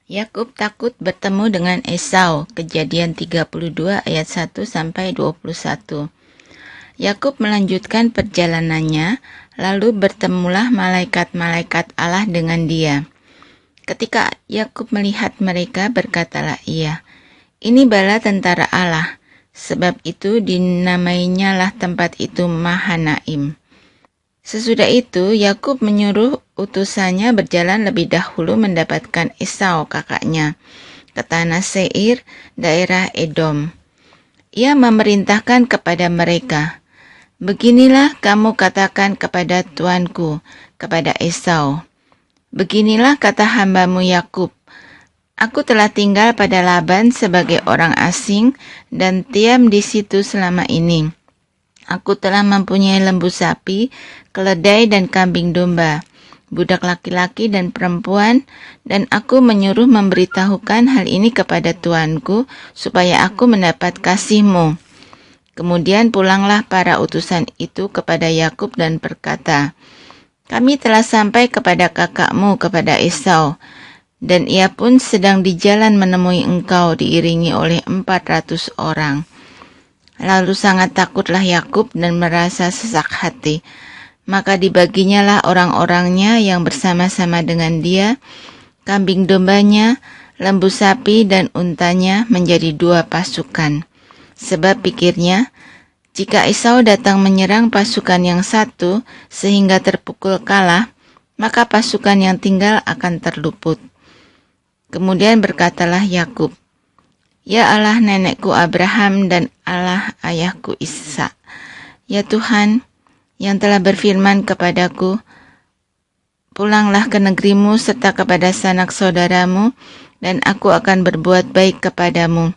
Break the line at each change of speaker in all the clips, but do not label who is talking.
Yakub takut bertemu dengan Esau. Kejadian 32 ayat 1 sampai 21. Yakub melanjutkan perjalanannya, lalu bertemulah malaikat-malaikat Allah dengan dia. Ketika Yakub melihat mereka, berkatalah ia, "Ini bala tentara Allah." Sebab itu dinamainya lah tempat itu Mahanaim. Sesudah itu, Yakub menyuruh utusannya berjalan lebih dahulu mendapatkan Esau kakaknya ke tanah Seir, daerah Edom. Ia memerintahkan kepada mereka, "Beginilah kamu katakan kepada tuanku, kepada Esau. Beginilah kata hambamu Yakub, aku telah tinggal pada Laban sebagai orang asing dan diam di situ selama ini. Aku telah mempunyai lembu sapi, keledai dan kambing domba, budak laki-laki dan perempuan, dan aku menyuruh memberitahukan hal ini kepada tuanku, supaya aku mendapat kasihmu." Kemudian pulanglah para utusan itu kepada Yakub dan berkata, "Kami telah sampai kepada kakakmu, kepada Esau, dan ia pun sedang di jalan menemui engkau diiringi oleh 400 orang. Lalu sangat takutlah Yakub dan merasa sesak hati. Maka dibaginya lah orang-orangnya yang bersama-sama dengan dia, kambing dombanya, lembu sapi dan untanya menjadi 2 pasukan. Sebab pikirnya, jika Esau datang menyerang pasukan yang satu sehingga terpukul kalah, maka pasukan yang tinggal akan terluput." Kemudian berkatalah Yakub, "Ya Allah nenekku Abraham dan Allah ayahku Ishak, ya Tuhan yang telah berfirman kepadaku, pulanglah ke negerimu serta kepada sanak saudaramu, dan aku akan berbuat baik kepadamu.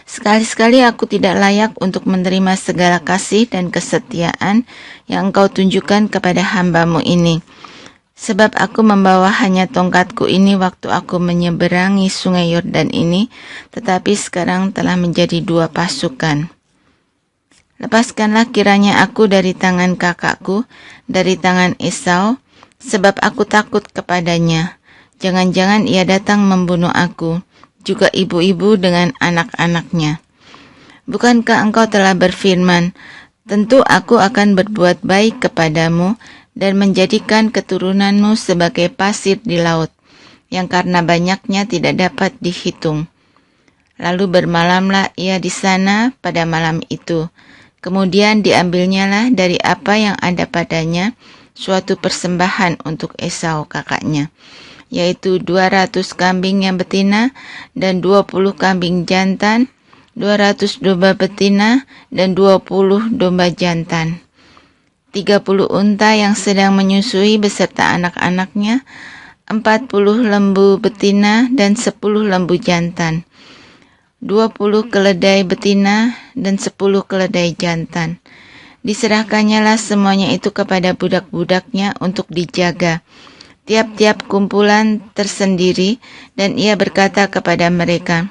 Sekali-sekali aku tidak layak untuk menerima segala kasih dan kesetiaan yang engkau tunjukkan kepada hambamu ini. Sebab aku membawa hanya tongkatku ini waktu aku menyeberangi sungai Yordan ini, tetapi sekarang telah menjadi 2 pasukan. Lepaskanlah kiranya aku dari tangan kakakku, dari tangan Esau, sebab aku takut kepadanya. Jangan-jangan ia datang membunuh aku, juga ibu-ibu dengan anak-anaknya. Bukankah engkau telah berfirman, tentu aku akan berbuat baik kepadamu, dan menjadikan keturunanmu sebagai pasir di laut, yang karena banyaknya tidak dapat dihitung." Lalu bermalamlah ia di sana pada malam itu. Kemudian diambilnyalah dari apa yang ada padanya suatu persembahan untuk Esau kakaknya, yaitu 200 kambing yang betina dan 20 kambing jantan, 200 domba betina dan 20 domba jantan, 30 unta yang sedang menyusui beserta anak-anaknya, 40 lembu betina dan 10 lembu jantan, 20 keledai betina dan 10 keledai jantan. Diserahkannya lah semuanya itu kepada budak-budaknya untuk dijaga, tiap-tiap kumpulan tersendiri, dan ia berkata kepada mereka,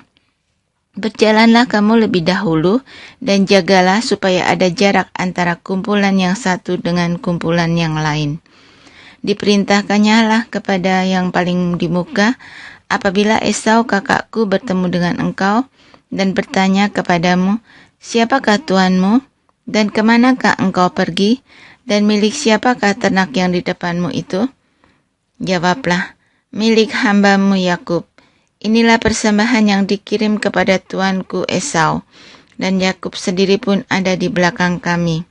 "Berjalanlah kamu lebih dahulu dan jagalah supaya ada jarak antara kumpulan yang satu dengan kumpulan yang lain." Diperintahkannya lah kepada yang paling di muka, "Apabila Esau kakakku bertemu dengan engkau dan bertanya kepadamu, 'Siapakah tuanmu dan kemanakah engkau pergi, dan milik siapakah ternak yang di depanmu itu?' Jawablah, 'Milik hambamu Yakub. Inilah persembahan yang dikirim kepada tuanku Esau, dan Yakub sendiri pun ada di belakang kami.'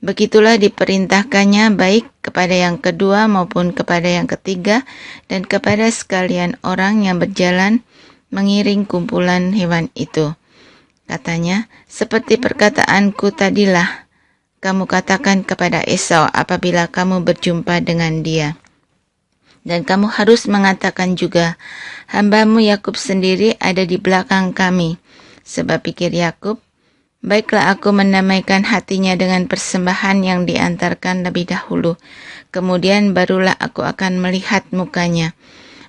Begitulah diperintahkannya baik kepada yang kedua maupun kepada yang ketiga, dan kepada sekalian orang yang berjalan mengiring kumpulan hewan itu. Katanya, 'Seperti perkataanku tadilah, kamu katakan kepada Esau apabila kamu berjumpa dengan dia. Dan kamu harus mengatakan juga, hambamu Yakub sendiri ada di belakang kami.' Sebab pikir Yakub, baiklah aku mendamaikan hatinya dengan persembahan yang diantarkan lebih dahulu. Kemudian barulah aku akan melihat mukanya.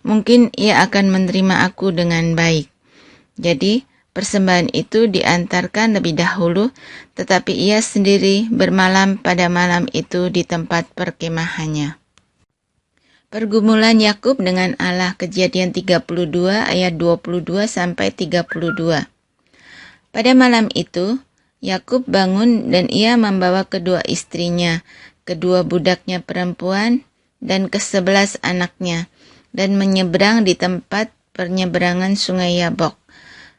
Mungkin ia akan menerima aku dengan baik." Jadi persembahan itu diantarkan lebih dahulu, tetapi ia sendiri bermalam pada malam itu di tempat perkemahannya. Pergumulan Yakub dengan Allah, Kejadian 32 ayat 22 sampai 32. Pada malam itu, Yakub bangun dan ia membawa kedua istrinya, kedua budaknya perempuan, dan ke-11 anaknya, dan menyeberang di tempat penyeberangan sungai Yabok.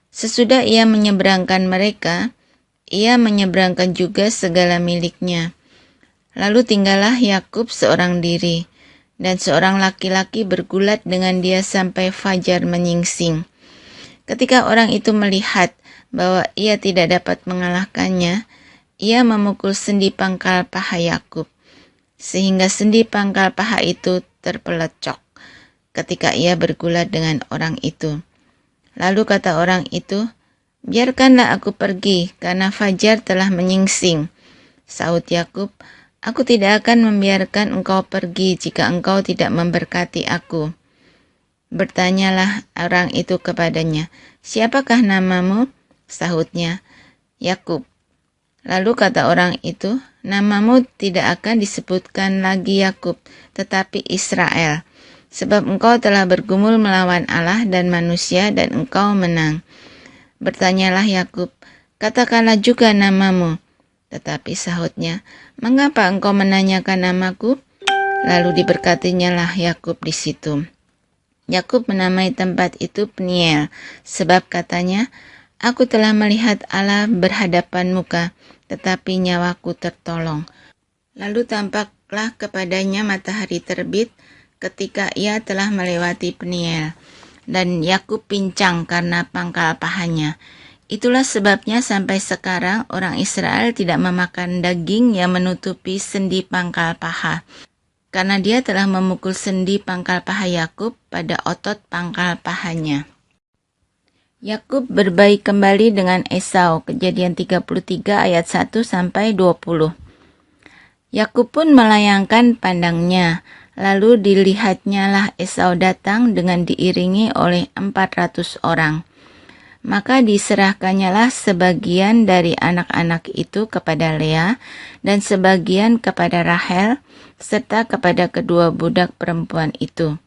Sesudah ia menyeberangkan mereka, ia menyeberangkan juga segala miliknya. Lalu tinggallah Yakub seorang diri, dan seorang laki-laki bergulat dengan dia sampai fajar menyingsing. Ketika orang itu melihat bahwa ia tidak dapat mengalahkannya, ia memukul sendi pangkal paha Yakub, sehingga sendi pangkal paha itu terpelecok ketika ia bergulat dengan orang itu. Lalu kata orang itu, "Biarkanlah aku pergi, karena fajar telah menyingsing." Sahut Yakub, "Aku tidak akan membiarkan engkau pergi jika engkau tidak memberkati aku." Bertanyalah orang itu kepadanya, "Siapakah namamu?" Sahutnya, "Yakub." Lalu kata orang itu, "Namamu tidak akan disebutkan lagi Yakub, tetapi Israel, sebab engkau telah bergumul melawan Allah dan manusia dan engkau menang." Bertanyalah Yakub, "Katakanlah juga namamu." Tetapi sahutnya, "Mengapa engkau menanyakan namaku?" Lalu diberkatinya lah Yakub di situ. Yakub menamai tempat itu Peniel, sebab katanya, "Aku telah melihat Allah berhadapan muka, tetapi nyawaku tertolong." Lalu tampaklah kepadanya matahari terbit ketika ia telah melewati Peniel, dan Yakub pincang karena pangkal pahanya. Itulah sebabnya sampai sekarang orang Israel tidak memakan daging yang menutupi sendi pangkal paha, karena dia telah memukul sendi pangkal paha Yakub pada otot pangkal pahanya. Yakub berbaik kembali dengan Esau, Kejadian 33 ayat 1 sampai 20. Yakub pun melayangkan pandangnya, lalu dilihatnya lah Esau datang dengan diiringi oleh 400 orang. Maka diserahkannyalah sebagian dari anak-anak itu kepada Lea dan sebagian kepada Rahel serta kepada kedua budak perempuan itu.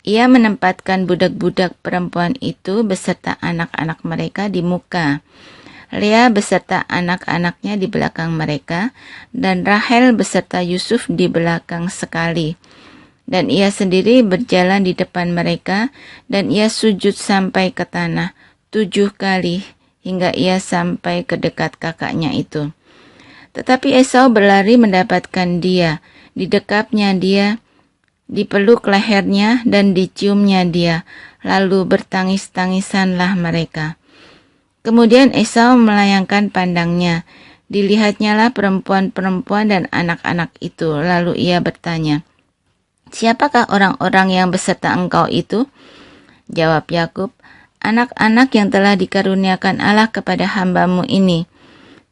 Ia menempatkan budak-budak perempuan itu beserta anak-anak mereka di muka, Lea beserta anak-anaknya di belakang mereka, dan Rahel beserta Yusuf di belakang sekali. Dan ia sendiri berjalan di depan mereka, dan ia sujud sampai ke tanah 7 kali hingga ia sampai ke dekat kakaknya itu. Tetapi Esau berlari mendapatkan dia, didekapnya dia, dipeluk lehernya dan diciumnya dia, lalu bertangis-tangisanlah mereka. Kemudian Esau melayangkan pandangnya, dilihatnyalah perempuan-perempuan dan anak-anak itu, lalu ia bertanya, "Siapakah orang-orang yang beserta engkau itu?" Jawab Yakub, "Anak-anak yang telah dikaruniakan Allah kepada hamba-Mu ini."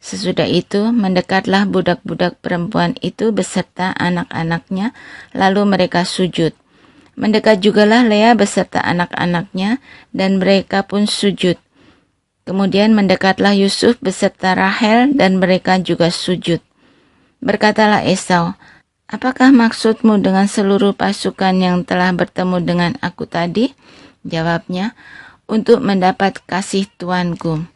Sesudah itu, mendekatlah budak-budak perempuan itu beserta anak-anaknya, lalu mereka sujud. Mendekat jugalah Lea beserta anak-anaknya, dan mereka pun sujud. Kemudian mendekatlah Yusuf beserta Rahel, dan mereka juga sujud. Berkatalah Esau, "Apakah maksudmu dengan seluruh pasukan yang telah bertemu dengan aku tadi?" Jawabnya, "Untuk mendapat kasih tuanku."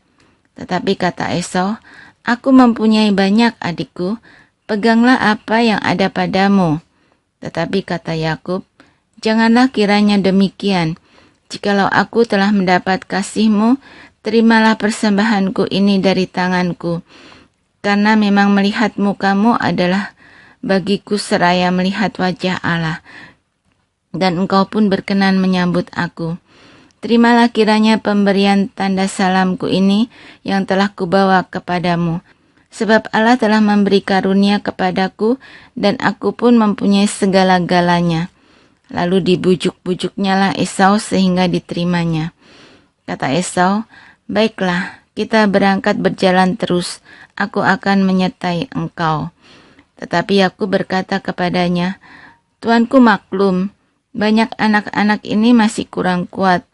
Tetapi kata Esau, "Aku mempunyai banyak adikku, peganglah apa yang ada padamu." Tetapi kata Yakub, "Janganlah kiranya demikian. Jikalau aku telah mendapat kasih-Mu, terimalah persembahanku ini dari tanganku, karena memang melihat muka-Mu adalah bagiku seraya melihat wajah Allah, dan engkau pun berkenan menyambut aku. Terimalah kiranya pemberian tanda salamku ini yang telah kubawa kepadamu, sebab Allah telah memberi karunia kepadaku dan aku pun mempunyai segala-galanya." Lalu dibujuk-bujuknya lah Esau sehingga diterimanya. Kata Esau, "Baiklah, kita berangkat berjalan terus, aku akan menyertai engkau." Tetapi Yakub berkata kepadanya, "Tuanku maklum, banyak anak-anak ini masih kurang kuat,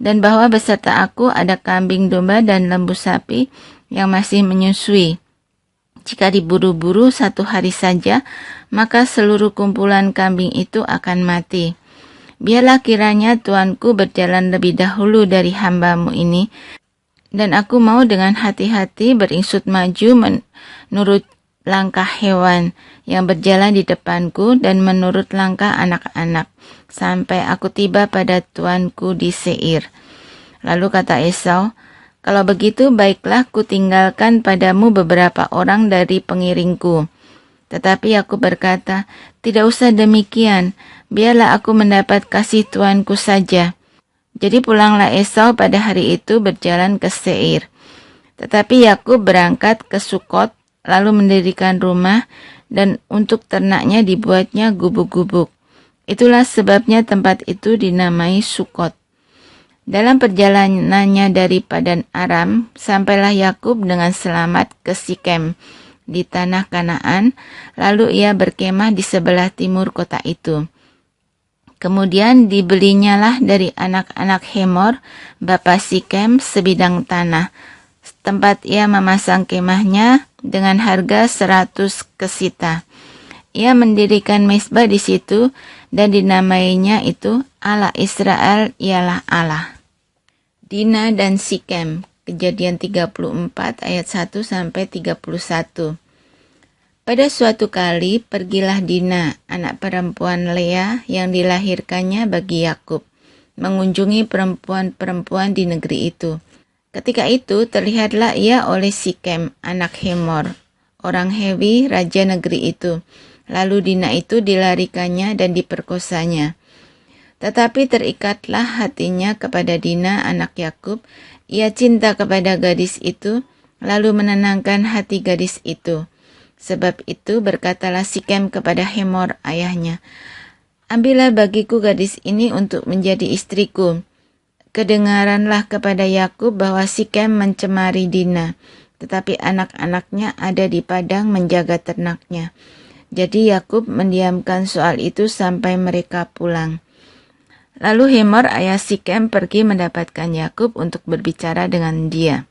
dan bahwa beserta aku ada kambing domba dan lembu sapi yang masih menyusui. Jika diburu-buru 1 hari saja, maka seluruh kumpulan kambing itu akan mati. biarlah kiranya tuanku berjalan lebih dahulu dari hamba-Mu ini, dan aku mau dengan hati-hati beringsut maju menurut langkah hewan yang berjalan di depanku dan menurut langkah anak-anak, sampai aku tiba pada tuanku di Seir. Lalu kata Esau, kalau begitu baiklah ku tinggalkan padamu beberapa orang dari pengiringku. Tetapi aku berkata, tidak usah demikian, biarlah aku mendapat kasih tuanku saja. Jadi pulanglah Esau pada hari itu berjalan ke Seir. Tetapi Yakub berangkat ke Sukot, lalu mendirikan rumah, dan untuk ternaknya dibuatnya gubuk-gubuk. Itulah sebabnya tempat itu dinamai Sukot. Dalam perjalanannya dari Padan Aram, sampailah Yakub dengan selamat ke Sikem di tanah Kanaan, lalu ia berkemah di sebelah timur kota itu. Kemudian dibelinyalah dari anak-anak Hemor, bapa Sikem, sebidang tanah, tempat ia memasang kemahnya dengan harga 100 kesita. Ia mendirikan mezbah di situ dan dinamainya itu Allah Israel ialah Allah. Dina dan Sikem, Kejadian 34 ayat 1 sampai 31. Pada suatu kali pergilah Dina, anak perempuan Lea yang dilahirkannya bagi Yakub, mengunjungi perempuan-perempuan di negeri itu. Ketika itu terlihatlah ia oleh Sikem, anak Hemor, orang Hewi, raja negeri itu. Lalu Dina itu dilarikannya dan diperkosanya. Tetapi terikatlah hatinya kepada Dina, anak Yakub. Ia cinta kepada gadis itu, lalu menenangkan hati gadis itu. Sebab itu berkatalah Sikem kepada Hemor ayahnya, ambillah bagiku gadis ini untuk menjadi istriku. Kedengaranlah kepada Yakub bahwa Sikem mencemari Dina, tetapi anak-anaknya ada di padang menjaga ternaknya. Jadi Yakub mendiamkan soal itu sampai mereka pulang. Lalu Hemor ayah Sikem pergi mendapatkan Yakub untuk berbicara dengan dia.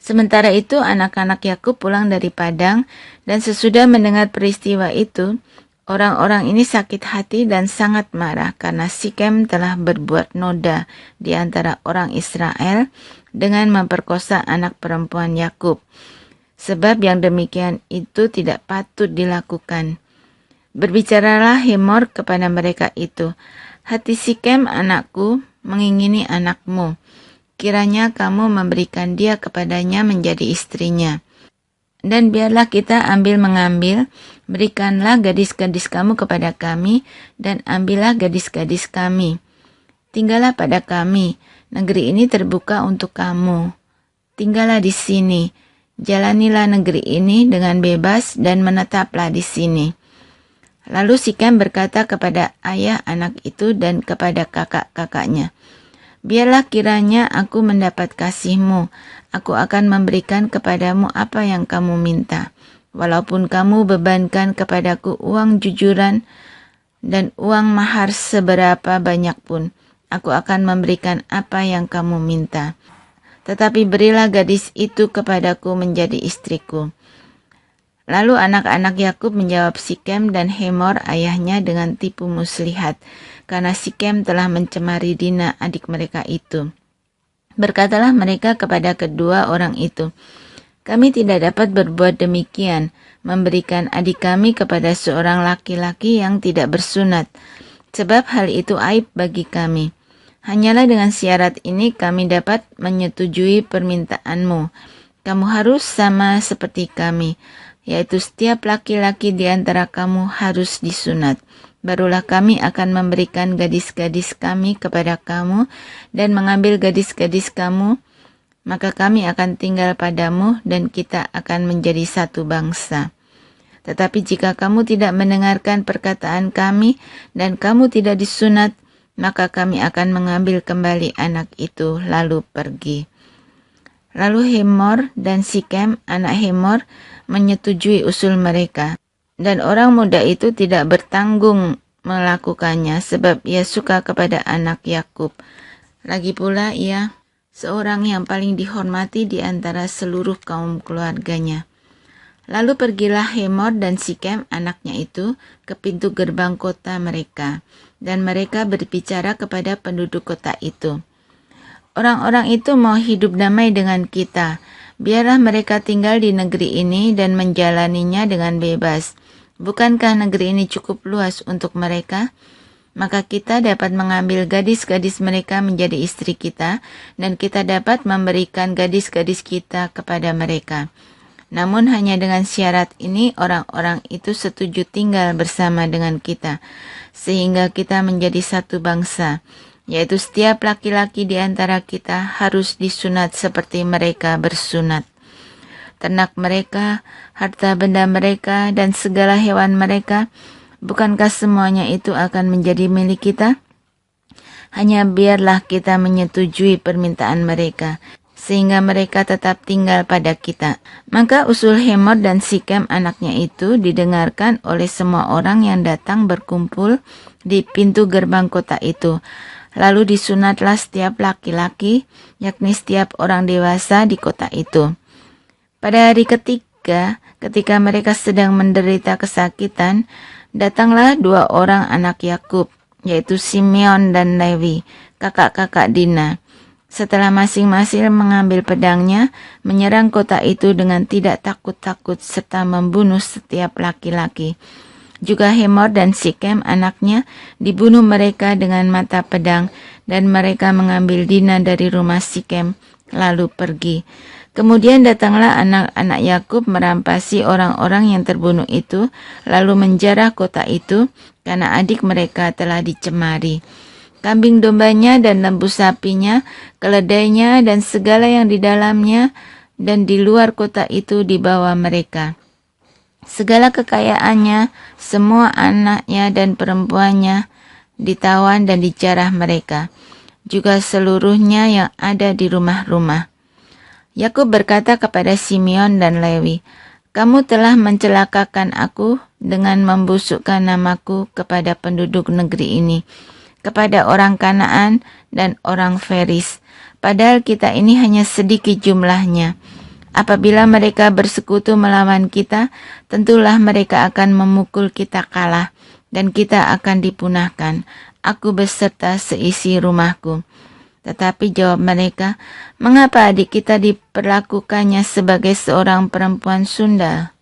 Sementara itu anak-anak Yakub pulang dari padang, dan sesudah mendengar peristiwa itu, orang-orang ini sakit hati dan sangat marah karena Sikem telah berbuat noda di antara orang Israel dengan memperkosa anak perempuan Yakub. Sebab yang demikian itu tidak patut dilakukan. Berbicaralah Hemor kepada mereka itu, hati Sikem anakku mengingini anakmu. Kiranya kamu memberikan dia kepadanya menjadi istrinya. Dan biarlah kita mengambil, berikanlah gadis-gadis kamu kepada kami, dan ambillah gadis-gadis kami. Tinggallah pada kami, negeri ini terbuka untuk kamu. Tinggallah di sini, jalanilah negeri ini dengan bebas dan menetaplah di sini. Lalu Sikem berkata kepada ayah anak itu dan kepada kakak-kakaknya, biarlah kiranya aku mendapat kasih-Mu, aku akan memberikan kepadamu apa yang kamu minta. Walaupun kamu bebankan kepadaku uang jujuran dan uang mahar seberapa banyak pun, aku akan memberikan apa yang kamu minta. Tetapi berilah gadis itu kepadaku menjadi istriku. Lalu anak-anak Yakub menjawab Sikem dan Hemor ayahnya dengan tipu muslihat, karena Sikem telah mencemari Dina adik mereka itu. Berkatalah mereka kepada kedua orang itu, kami tidak dapat berbuat demikian, memberikan adik kami kepada seorang laki-laki yang tidak bersunat, sebab hal itu aib bagi kami. Hanyalah dengan syarat ini kami dapat menyetujui permintaanmu. Kamu harus sama seperti kami, yaitu setiap laki-laki di antara kamu harus disunat. Barulah kami akan memberikan gadis-gadis kami kepada kamu dan mengambil gadis-gadis kamu, maka kami akan tinggal padamu dan kita akan menjadi satu bangsa. Tetapi jika kamu tidak mendengarkan perkataan kami dan kamu tidak disunat, maka kami akan mengambil kembali anak itu lalu pergi. Lalu Hemor dan Sikem, anak Hemor, menyetujui usul mereka. Dan orang muda itu tidak bertanggung melakukannya sebab ia suka kepada anak Yakub. Lagi pula ia seorang yang paling dihormati di antara seluruh kaum keluarganya. Lalu pergilah Hemor dan Sikem anaknya itu ke pintu gerbang kota mereka. dan mereka berbicara kepada penduduk kota itu. Orang-orang itu mau hidup damai dengan kita. Biarlah mereka tinggal di negeri ini dan menjalaninya dengan bebas. Bukankah negeri ini cukup luas untuk mereka? Maka kita dapat mengambil gadis-gadis mereka menjadi istri kita, dan kita dapat memberikan gadis-gadis kita kepada mereka. Namun hanya dengan syarat ini orang-orang itu setuju tinggal bersama dengan kita, sehingga kita menjadi satu bangsa, yaitu setiap laki-laki di antara kita harus disunat seperti mereka bersunat. Ternak mereka, harta benda mereka, dan segala hewan mereka, bukankah semuanya itu akan menjadi milik kita? Hanya biarlah kita menyetujui permintaan mereka, sehingga mereka tetap tinggal pada kita. Maka usul Hemor dan Sikem anaknya itu didengarkan oleh semua orang yang datang berkumpul di pintu gerbang kota itu. Lalu disunatlah setiap laki-laki, yakni setiap orang dewasa di kota itu. Pada hari ketiga, ketika mereka sedang menderita kesakitan, datanglah 2 orang anak Yakub, yaitu Simeon dan Lewi, kakak-kakak Dina. Setelah masing-masing mengambil pedangnya, menyerang kota itu dengan tidak takut-takut serta membunuh setiap laki-laki. Juga Hemor dan Sikem anaknya dibunuh mereka dengan mata pedang, dan mereka mengambil Dina dari rumah Sikem lalu pergi. Kemudian datanglah anak-anak Yakub merampasi orang-orang yang terbunuh itu, lalu menjarah kota itu karena adik mereka telah dicemari. Kambing dombanya dan lembu sapinya, keledainya dan segala yang di dalamnya dan di luar kota itu dibawa mereka. Segala kekayaannya, semua anaknya dan perempuannya ditawan dan dijarah mereka, juga seluruhnya yang ada di rumah-rumah. Yakub berkata kepada Simeon dan Lewi, "Kamu telah mencelakakan aku dengan membusukkan namaku kepada penduduk negeri ini, kepada orang Kanaan dan orang Feris, padahal kita ini hanya sedikit jumlahnya. Apabila mereka bersekutu melawan kita, tentulah mereka akan memukul kita kalah, dan kita akan dipunahkan, aku beserta seisi rumahku." Tetapi jawab mereka, "Mengapa adik kita diperlakukannya sebagai seorang perempuan sundal?"